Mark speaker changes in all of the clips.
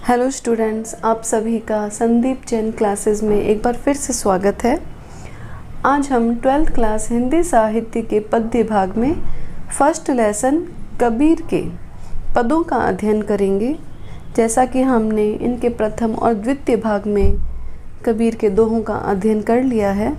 Speaker 1: Hello students, आप सभी का संदीप जैन क्लासेस में एक बार फिर से स्वागत है। आज हम 12th क्लास हिंदी साहित्य के पद्य भाग में फर्स्ट लेसन कबीर के पदों का अध्ययन करेंगे। जैसा कि हमने इनके प्रथम और द्वितीय भाग में कबीर के दोहों का अध्ययन कर लिया है,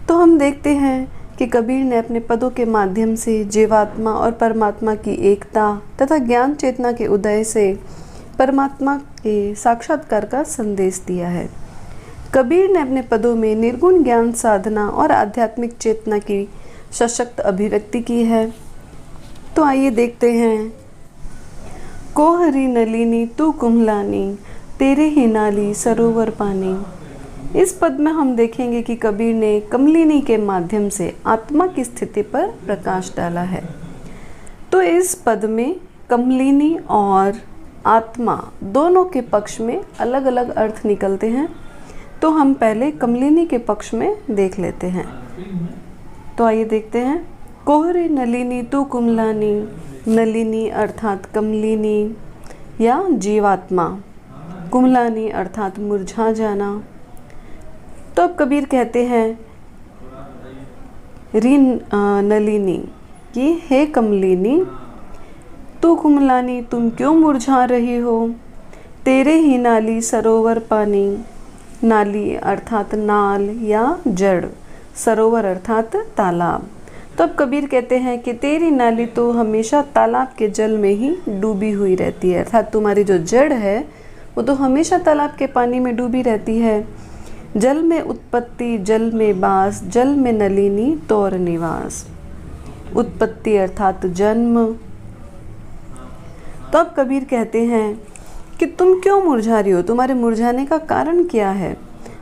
Speaker 1: तो हम देखते हैं कि कबीर ने अपने पदों के माध्यम से जीवात्मा और परमात्मा की एकता तथा ज्ञान चेतना के उदय से परमात्मा के साक्षात्कार का संदेश दिया है। कबीर ने अपने पदों में निर्गुण ज्ञान साधना और आध्यात्मिक चेतना की सशक्त अभिव्यक्ति की है। तो आइए देखते हैं। कोहरी नलिनी तू कुम्हलानी, तेरे ही नाली सरोवर पानी। इस पद में हम देखेंगे कि कबीर ने कमलिनी के माध्यम से आत्मा की स्थिति पर प्रकाश डाला है। तो इस पद में कमलिनी और आत्मा दोनों के पक्ष में अलग अलग अर्थ निकलते हैं। तो हम पहले कमलिनी के पक्ष में देख लेते हैं। तो आइए देखते हैं। कोहरे नलिनी तू कुम्हलानी, नलिनी अर्थात कमलिनी या जीवात्मा, कुम्हलानी अर्थात मुरझा जाना। तो अब कबीर कहते हैं री नलिनी कि हे कमलिनी, तू कुम्हलानी तुम क्यों मुरझा रही हो, तेरे ही नाली सरोवर पानी। नाली अर्थात नाल या जड़, सरोवर अर्थात तालाब। तो अब कबीर कहते हैं कि तेरी नाली तो हमेशा तालाब के जल में ही डूबी हुई रहती है, अर्थात तुम्हारी जो जड़ है वो तो हमेशा तालाब के पानी में डूबी रहती है। जल में उत्पत्ति जल में बास, जल में नलिनी तोर निवास। उत्पत्ति अर्थात जन्म। तो अब कबीर कहते हैं कि तुम क्यों मुरझा रही हो, तुम्हारे मुरझाने का कारण क्या है।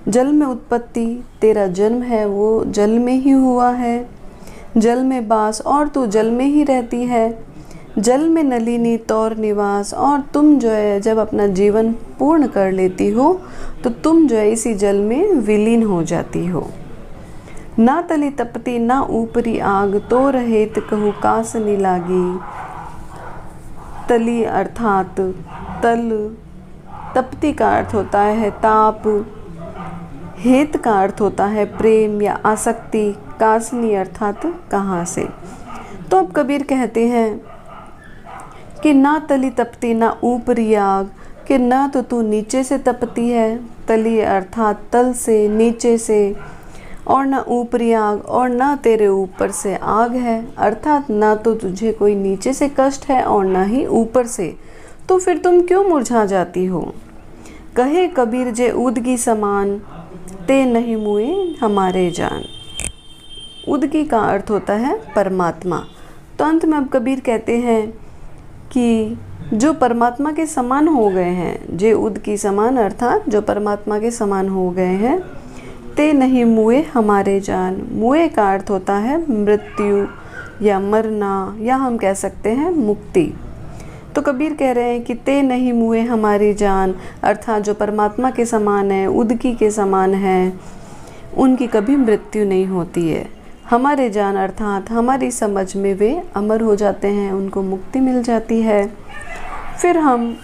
Speaker 1: जल में उत्पत्ति, तेरा जन्म है वो जल में ही हुआ है। जल में बास, और तू जल में ही रहती है। जल में नलिनी तौर निवास, और तुम जो है जब अपना जीवन पूर्ण कर लेती हो तो तुम जो है इसी जल में विलीन हो जाती हो। ना तली तपती ना ऊपरी आग, तो रहेत कहू कासनी लागी। तली अर्थात तल, तपती का अर्थ होता है ताप, हेत का अर्थ होता है प्रेम या आसक्ति, कासनी अर्थात कहाँ से। तो अब कबीर कहते हैं कि ना तली तपती ना ऊपरी आग, कि ना तो तू नीचे से तपती है, तली अर्थात तल से नीचे से, और ना ऊपरी आग, और ना तेरे ऊपर से आग है, अर्थात ना तो तुझे कोई नीचे से कष्ट है और ना ही ऊपर से। तो फिर तुम क्यों मुरझा जाती हो। कहे कबीर जे उदगी समान, ते नहीं मुए हमारे जान। उदगी का अर्थ होता है परमात्मा। तो अंत में अब कबीर कहते हैं कि जो परमात्मा के समान हो गए हैं, जे उदगी समान अर्थात जो परमात्मा के समान हो गए हैं, ते नहीं मुए हमारे जान। मुए का अर्थ होता है मृत्यु या मरना, या हम कह सकते हैं मुक्ति। तो कबीर कह रहे हैं कि ते नहीं मुए हमारी जान, अर्थात जो परमात्मा के समान है, उदकी के समान है, उनकी कभी मृत्यु नहीं होती है। हमारे जान अर्थात हमारी समझ में वे अमर हो जाते हैं, उनको मुक्ति मिल जाती है। फिर हम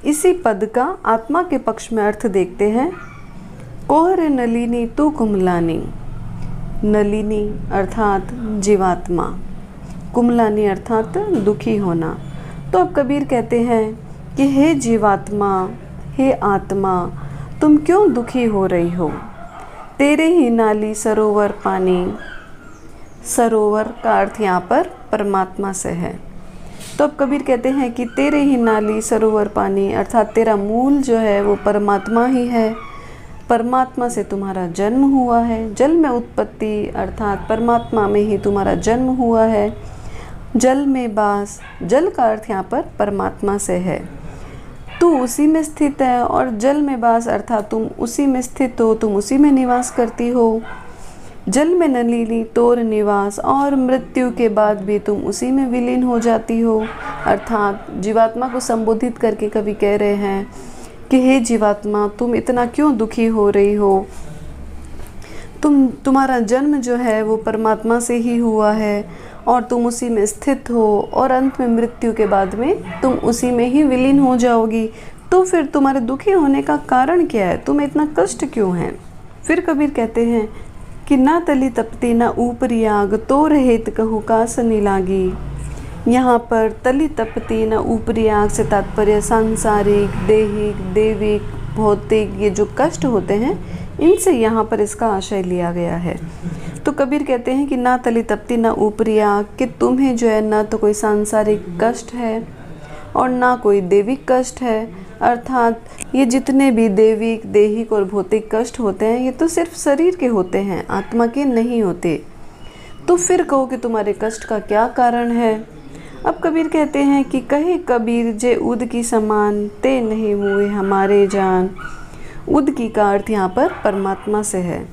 Speaker 1: इसी पद का आत्मा के पक्ष में अर्थ देखते हैं। कोहरे नलिनी तू कुम्हलानी, नलिनी अर्थात जीवात्मा, कुम्हलानी अर्थात दुखी होना। तो अब कबीर कहते हैं कि हे जीवात्मा, हे आत्मा, तुम क्यों दुखी हो रही हो, तेरे ही नाली सरोवर पानी। सरोवर का अर्थ यहाँ पर परमात्मा से है। तो अब कबीर कहते हैं कि तेरे ही नाली सरोवर पानी, अर्थात तेरा मूल जो है वो परमात्मा ही है। परमात्मा से तुम्हारा जन्म हुआ है। जल में उत्पत्ति अर्थात परमात्मा में ही तुम्हारा जन्म हुआ है। जल में बास, जल का अर्थ यहाँ पर परमात्मा से है। तू उसी में स्थित है, और जल में बास अर्थात तुम उसी में स्थित हो, तुम उसी में निवास करती हो। जल में नलिनी तोर निवास, और मृत्यु के बाद भी तुम उसी में विलीन हो जाती हो। अर्थात जीवात्मा को संबोधित करके कवि कह रहे हैं कि हे जीवात्मा, तुम इतना क्यों दुखी हो रही हो। तुम्हारा जन्म जो है वो परमात्मा से ही हुआ है, और तुम उसी में स्थित हो, और अंत में मृत्यु के बाद में तुम उसी में ही विलीन हो जाओगी। तो फिर तुम्हारे दुखी होने का कारण क्या है, तुम्हें इतना कष्ट क्यों है। फिर कबीर कहते हैं कि ना तली तपती ना ऊपरी आग, तो रहेत कहूँ कासनी लागी। यहाँ पर तली तपती ना ऊपरी आग से तात्पर्य सांसारिक, देहिक, देविक, भौतिक ये जो कष्ट होते हैं इनसे यहाँ पर इसका आशय लिया गया है। तो कबीर कहते हैं कि ना तली तपती ना ऊपरी आग, कि तुम्हें जो है ना तो कोई सांसारिक कष्ट है और ना कोई देविक कष्ट है। अर्थात ये जितने भी देविक, देहिक और भौतिक कष्ट होते हैं ये तो सिर्फ शरीर के होते हैं, आत्मा के नहीं होते। तो फिर कहो कि तुम्हारे कष्ट का क्या कारण है। अब कबीर कहते हैं कि कहे कबीर जे उद की समान, ते नहीं मुए हमारे जान। उद की का अर्थ यहाँ पर परमात्मा से है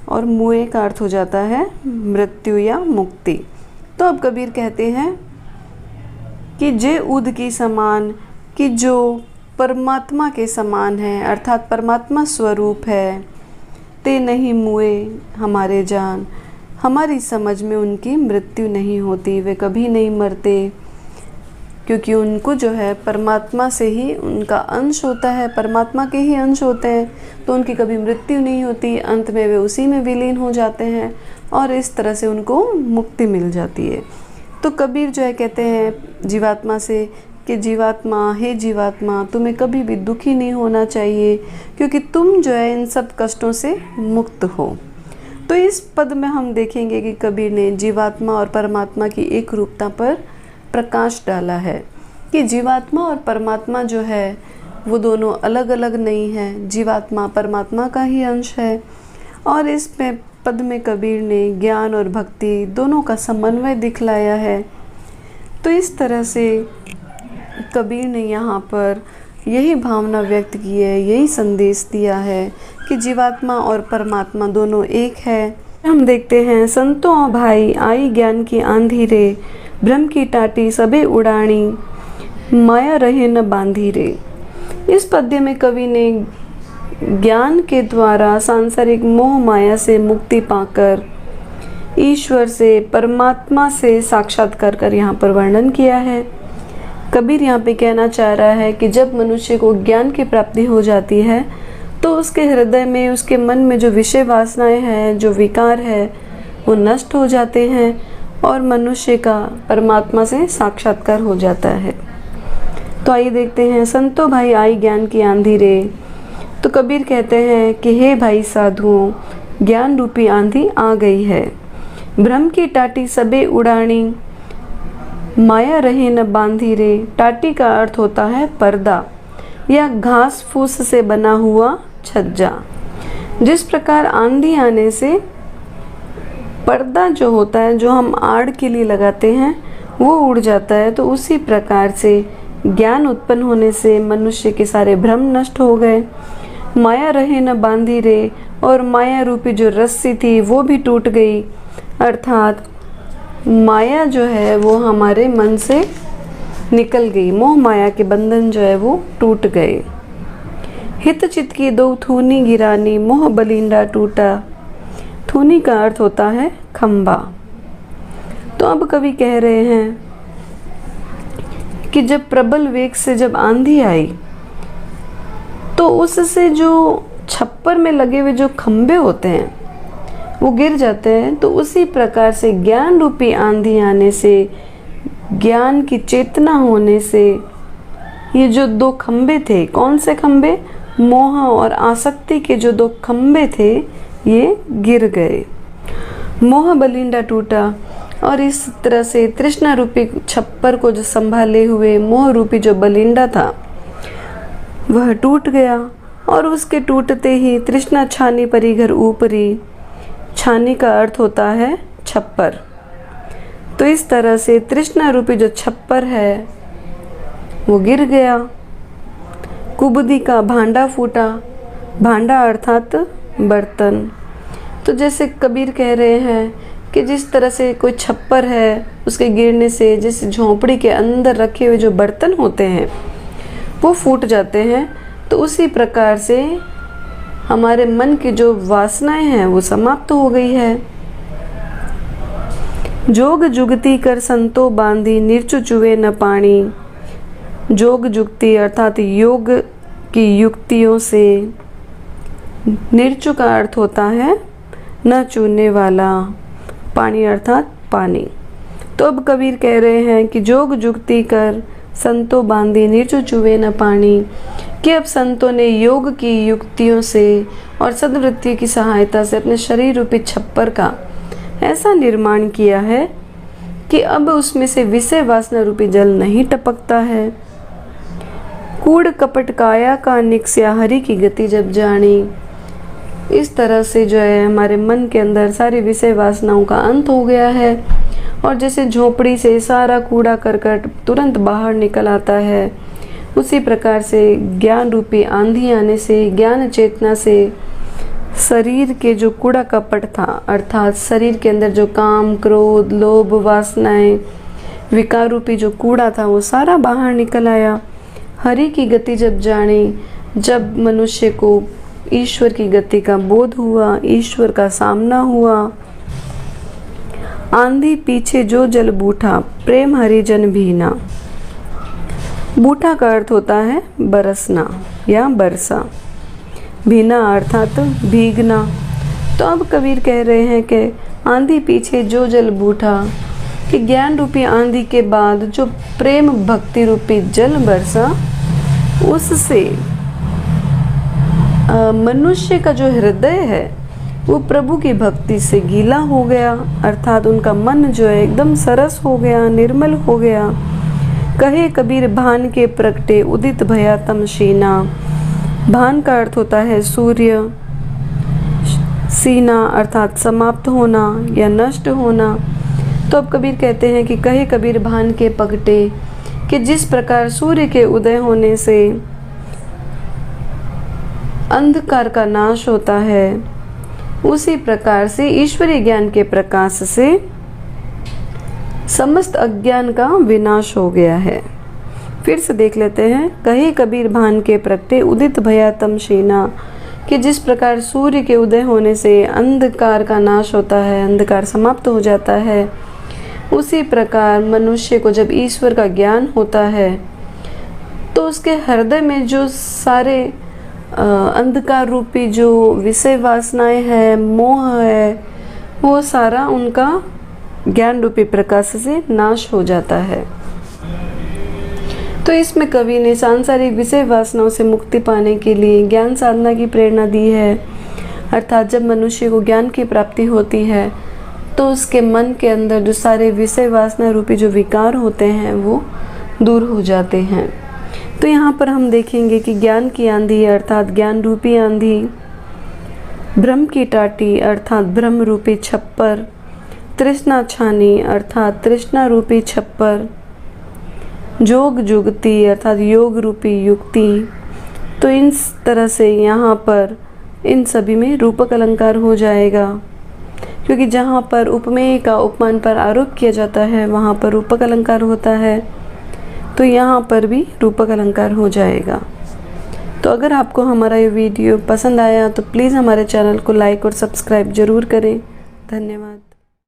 Speaker 1: और मुए का अर्थ हो जाता है मृत्यु या मुक्ति। तो अब कबीर कहते हैं कि जे उद की समान, कि जो परमात्मा के समान है अर्थात परमात्मा स्वरूप है, ते नहीं मुए हमारे जान, हमारी समझ में उनकी मृत्यु नहीं होती, वे कभी नहीं मरते, क्योंकि उनको जो है परमात्मा से ही उनका अंश होता है, परमात्मा के ही अंश होते हैं, तो उनकी कभी मृत्यु नहीं होती, अंत में वे उसी में विलीन हो जाते हैं और इस तरह से उनको मुक्ति मिल जाती है। तो कबीर जो है कहते हैं जीवात्मा से कि जीवात्मा, हे जीवात्मा, तुम्हें कभी भी दुखी नहीं होना चाहिए, क्योंकि तुम जो है इन सब कष्टों से मुक्त हो। तो इस पद में हम देखेंगे कि कबीर ने जीवात्मा और परमात्मा की एक रूपता पर प्रकाश डाला है कि जीवात्मा और परमात्मा जो है वो दोनों अलग अलग नहीं है, जीवात्मा परमात्मा का ही अंश है। और इस पद में कबीर ने ज्ञान और भक्ति दोनों का समन्वय दिखलाया है। तो इस तरह से कबीर ने यहाँ पर यही भावना व्यक्त की है, यही संदेश दिया है कि जीवात्मा और परमात्मा दोनों एक है। हम देखते हैं संतों भाई आई ज्ञान की आंधी रे, भ्रम की टाटी सबे उड़ानी, माया रहे न बांधी रे। इस पद्य में कवि ने ज्ञान के द्वारा सांसारिक मोह माया से मुक्ति पाकर ईश्वर से, परमात्मा से साक्षात्कार कर यहाँ पर वर्णन किया है। कबीर यहाँ पे कहना चाह रहा है कि जब मनुष्य को ज्ञान की प्राप्ति हो जाती है तो उसके हृदय में, उसके मन में जो विषय वासनाएं हैं, जो विकार है, वो नष्ट हो जाते हैं और मनुष्य का परमात्मा से साक्षात्कार हो जाता है। तो आइए देखते हैं संतो भाई आई ज्ञान की आंधी रे। तो कबीर कहते हैं कि हे भाई साधुओं, ज्ञान रूपी आंधी आ गई है, भ्रम की टाटी सबे उड़ानी, माया रहे न बांधी रे। टाटी का अर्थ होता है पर्दा या घास फूस से बना हुआ छज्जा। जिस प्रकार आंधी आने से पर्दा जो होता है, जो हम आड़ के लिए लगाते हैं, वो उड़ जाता है, तो उसी प्रकार से ज्ञान उत्पन्न होने से मनुष्य के सारे भ्रम नष्ट हो गए। माया रहे न बांधी रे, और माया रूपी जो रस्सी थी वो भी टूट गई। अर्थात माया जो है वो हमारे मन से निकल गई, मोह माया के बंधन जो है वो टूट गए। हित चित की दो थूनी गिरानी, मोह बलिंडा टूटा। थूनी का अर्थ होता है खंबा। तो अब कवि कह रहे हैं कि जब प्रबल वेग से जब आंधी आई तो उससे जो छप्पर में लगे हुए जो खंबे होते हैं वो गिर जाते हैं। तो उसी प्रकार से ज्ञान रूपी आंधी आने से, ज्ञान की चेतना होने से ये जो दो खंबे थे, कौन से खंबे, मोह और आसक्ति के जो दो खंबे थे ये गिर गए। मोह बलिंडा टूटा, और इस तरह से तृष्णा रूपी छप्पर को जो संभाले हुए मोह रूपी जो बलिंडा था वह टूट गया। और उसके टूटते ही तृष्णा छानी परी घर ऊपरी। छानी का अर्थ होता है छप्पर। तो इस तरह से तृष्णा रूपी जो छप्पर है वो गिर गया। कुबुदी का भांडा फूटा। भांडा अर्थात बर्तन। तो जैसे कबीर कह रहे हैं कि जिस तरह से कोई छप्पर है, उसके गिरने से जिस झोंपड़ी के अंदर रखे हुए जो बर्तन होते हैं वो फूट जाते हैं, तो उसी प्रकार से हमारे मन की जो वासनाएं हैं वो समाप्त हो गई है। जोग जुगती कर संतो बांधी, निर्चु चुवे न पानी। जोग जुक्ति अर्थात योग की युक्तियों से। निर्चु का अर्थ होता है न चूने वाला। पानी अर्थात पानी। तो अब कबीर कह रहे हैं कि जोग जुक्ति कर संतो बांधी निर्चु चुवे न पानी, कि अब संतों ने योग की युक्तियों से और सद्वृत्ति की सहायता से अपने शरीर रूपी छप्पर का ऐसा निर्माण किया है कि अब उसमें से विषय वासना रूपी जल नहीं टपकता है। कूड़ कपट काया का निक्स्या हरि की गति जब जानी। इस तरह से जो है हमारे मन के अंदर सारी विषय वासनाओं का अंत हो गया है, और जैसे झोपड़ी से सारा कूड़ा करकट तुरंत बाहर निकल आता है, उसी प्रकार से ज्ञान रूपी आंधी आने से, ज्ञान चेतना से शरीर के जो कूड़ा कपट था अर्थात शरीर के अंदर जो काम क्रोध लोभ वासनाएं विकार रूपी जो कूड़ा था वो सारा बाहर निकल आया। हरि की गति जब जानी, जब मनुष्य को ईश्वर की गति का बोध हुआ, ईश्वर का सामना हुआ। आंधी पीछे जो जल बूठा प्रेम हरिजन भीना। बूठा का अर्थ होता है बरसना या बरसा, भीना अर्थात भीगना। तो अब कबीर कह रहे हैं कि आंधी पीछे जो जल बूठा, कि ज्ञान रूपी आंधी के बाद जो प्रेम भक्ति रूपी जल बरसा, उससे मनुष्य का जो हृदय है वो प्रभु की भक्ति से गीला हो गया, अर्थात उनका मन जो है एकदम सरस हो गया, निर्मल हो गया। कहे कबीर भान के प्रगटे उदित भया तमशीना। भान का अर्थ होता है सूर्य, सीना अर्थात समाप्त होना या नष्ट होना। तो अब कबीर कहते हैं कि कहे कबीर भान के प्रगटे, कि जिस प्रकार सूर्य के उदय होने से अंधकार का नाश होता है, उसी प्रकार से ईश्वरीय ज्ञान के प्रकाश से समस्त अज्ञान का विनाश हो गया है। फिर से देख लेते हैं। कहे कबीर भान के प्रगटे उदित भया तमशीना, कि जिस प्रकार सूर्य के उदय होने से अंधकार का नाश होता है, अंधकार समाप्त हो जाता है, उसी प्रकार मनुष्य को जब ईश्वर का ज्ञान होता है तो उसके हृदय में जो सारे अंधकार रूपी जो विषय वासनाएं हैं, मोह है, वो सारा उनका ज्ञान रूपी प्रकाश से नाश हो जाता है। तो इसमें कवि ने सांसारिक विषय वासनाओं से मुक्ति पाने के लिए ज्ञान साधना की प्रेरणा दी है। अर्थात जब मनुष्य को ज्ञान की प्राप्ति होती है तो उसके मन के अंदर जो सारे विषय वासना रूपी जो विकार होते हैं वो दूर हो जाते हैं। तो यहाँ पर हम देखेंगे कि ज्ञान की आंधी अर्थात ज्ञान रूपी आंधी, ब्रह्म की टाटी अर्थात ब्रह्म रूपी छप्पर, तृष्णा छानी अर्थात तृष्णा रूपी छप्पर, जोग जुगती अर्थात योग रूपी युक्ति। तो इन तरह से यहाँ पर इन सभी में रूपक अलंकार हो जाएगा, क्योंकि जहाँ पर उपमेय का उपमान पर आरोप किया जाता है वहाँ पर रूपक अलंकार होता है, तो यहाँ पर भी रूपक अलंकार हो जाएगा। तो अगर आपको हमारा ये वीडियो पसंद आया तो प्लीज़ हमारे चैनल को लाइक और सब्सक्राइब ज़रूर करें। धन्यवाद।